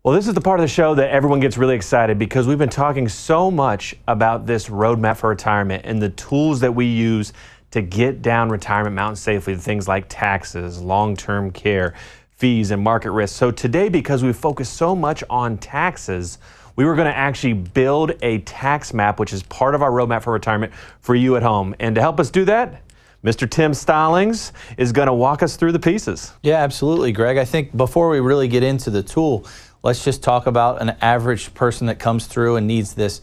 Well, this is the part of the show that everyone gets really excited because we've been talking so much about this roadmap for retirement and the tools that we use to get down retirement mountain safely, things like taxes, long-term care, fees, and market risk. So today, because we focus so much on taxes, we were going to actually build a tax map, which is part of our roadmap for retirement for you at home. And to help us do that, Mr. Tim Stallings is going to walk us through the pieces. Yeah, absolutely, Greg. I think before we really get into the tool, let's just talk about an average person that comes through and needs this.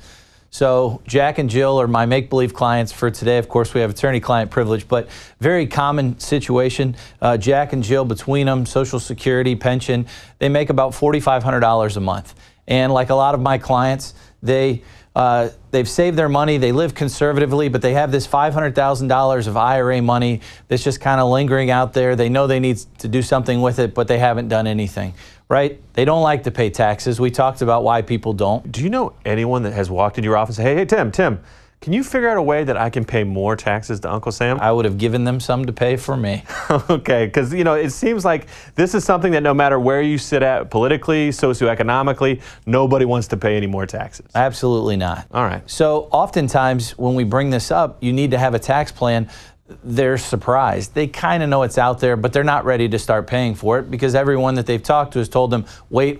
So Jack and Jill are my make-believe clients for today. Of course, we have attorney-client privilege, but very common situation. Jack and Jill, between them, Social Security, pension, they make about $4,500 a month. And like a lot of my clients, they've saved their money, they live conservatively, but they have this $500,000 of IRA money that's just kind of lingering out there. They know they need to do something with it, but they haven't done anything, right? They don't like to pay taxes. We talked about why people don't. Do you know anyone that has walked into your office and said, hey, Tim, can you figure out a way that I can pay more taxes to Uncle Sam? I would have given them some to pay for me. Okay, because it seems like this is something that no matter where you sit at politically, socioeconomically, nobody wants to pay any more taxes. Absolutely not. All right. So oftentimes when we bring this up, you need to have a tax plan. They're surprised. They kind of know it's out there, but they're not ready to start paying for it because everyone that they've talked to has told them, wait.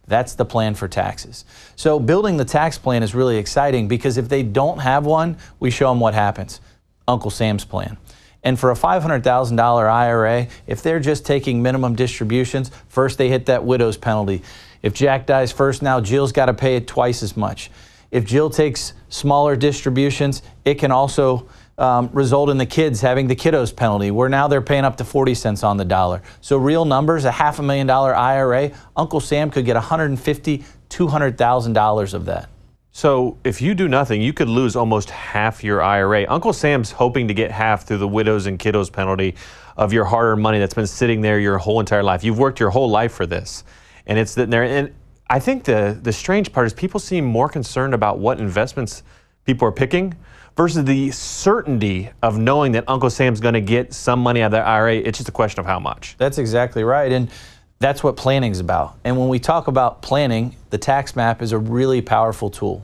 That's the plan for taxes. So building the tax plan is really exciting because if they don't have one, we show them what happens. Uncle Sam's plan. And for a $500,000 IRA, if they're just taking minimum distributions, first they hit that widow's penalty. If Jack dies first, now Jill's got to pay it twice as much. If Jill takes smaller distributions, it can also result in the kids having the kiddos penalty, where now they're paying up to 40 cents on the dollar. So real numbers, a $500,000 IRA, Uncle Sam could get $150,000, $200,000 of that. So if you do nothing, you could lose almost half your IRA. Uncle Sam's hoping to get half through the widows and kiddos penalty of your hard-earned money that's been sitting there your whole entire life. You've worked your whole life for this, and it's sitting there. And I think the strange part is people seem more concerned about what investments people are picking versus the certainty of knowing that Uncle Sam's going to get some money out of their IRA. It's just a question of how much. That's exactly right. And that's what planning's about. And when we talk about planning, the tax map is a really powerful tool.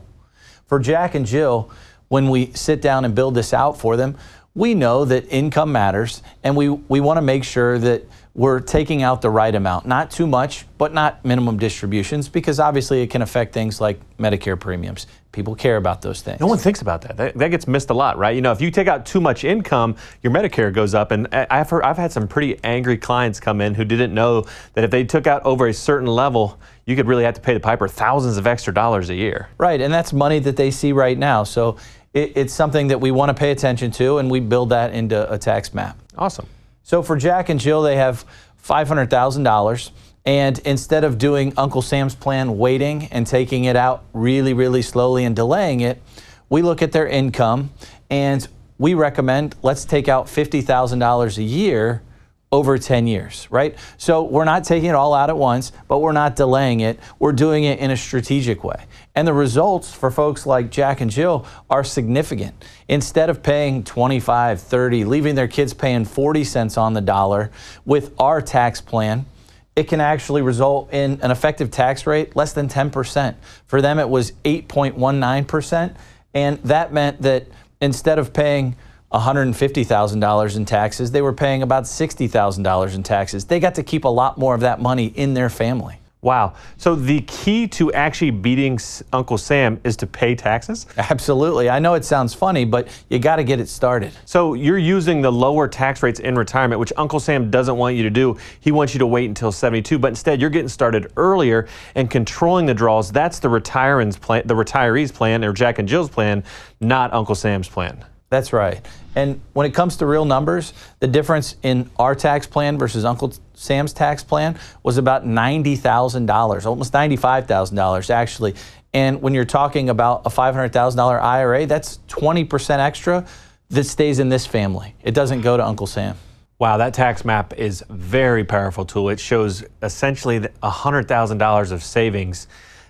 For Jack and Jill, when we sit down and build this out for them, we know that income matters, and we want to make sure that we're taking out the right amount. Not too much, but not minimum distributions, because obviously it can affect things like Medicare premiums. People care about those things. No one thinks about that. That gets missed a lot, right? If you take out too much income, your Medicare goes up. And I've had some pretty angry clients come in who didn't know that if they took out over a certain level, you could really have to pay the piper thousands of extra dollars a year. Right, and that's money that they see right now. So it's something that we want to pay attention to, and we build that into a tax map. Awesome. So for Jack and Jill, they have $500,000. And instead of doing Uncle Sam's plan, waiting and taking it out really slowly and delaying it, we look at their income and we recommend let's take out $50,000 a year over 10 years, right? So we're not taking it all out at once, but we're not delaying it. We're doing it in a strategic way. And the results for folks like Jack and Jill are significant. Instead of paying 25, 30, leaving their kids paying 40 cents on the dollar, with our tax plan, it can actually result in an effective tax rate less than 10%. For them, it was 8.19%. And that meant that instead of paying $150,000 in taxes, they were paying about $60,000 in taxes. They got to keep a lot more of that money in their family. Wow. So the key to actually beating Uncle Sam is to pay taxes? Absolutely. I know it sounds funny, but you got to get it started. So you're using the lower tax rates in retirement, which Uncle Sam doesn't want you to do. He wants you to wait until 72, but instead you're getting started earlier and controlling the draws. That's the retirees plan, or Jack and Jill's plan, not Uncle Sam's plan. That's right. And when it comes to real numbers, the difference in our tax plan versus Uncle Sam's tax plan was about $90,000, almost $95,000 actually. And when you're talking about a $500,000 IRA, that's 20% extra that stays in this family. It doesn't go to Uncle Sam. Wow, that tax map is a very powerful tool. It shows essentially $100,000 of savings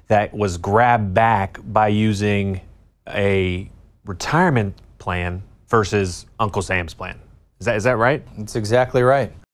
that was grabbed back by using a retirement plan versus Uncle Sam's plan. Is that right? That's exactly right.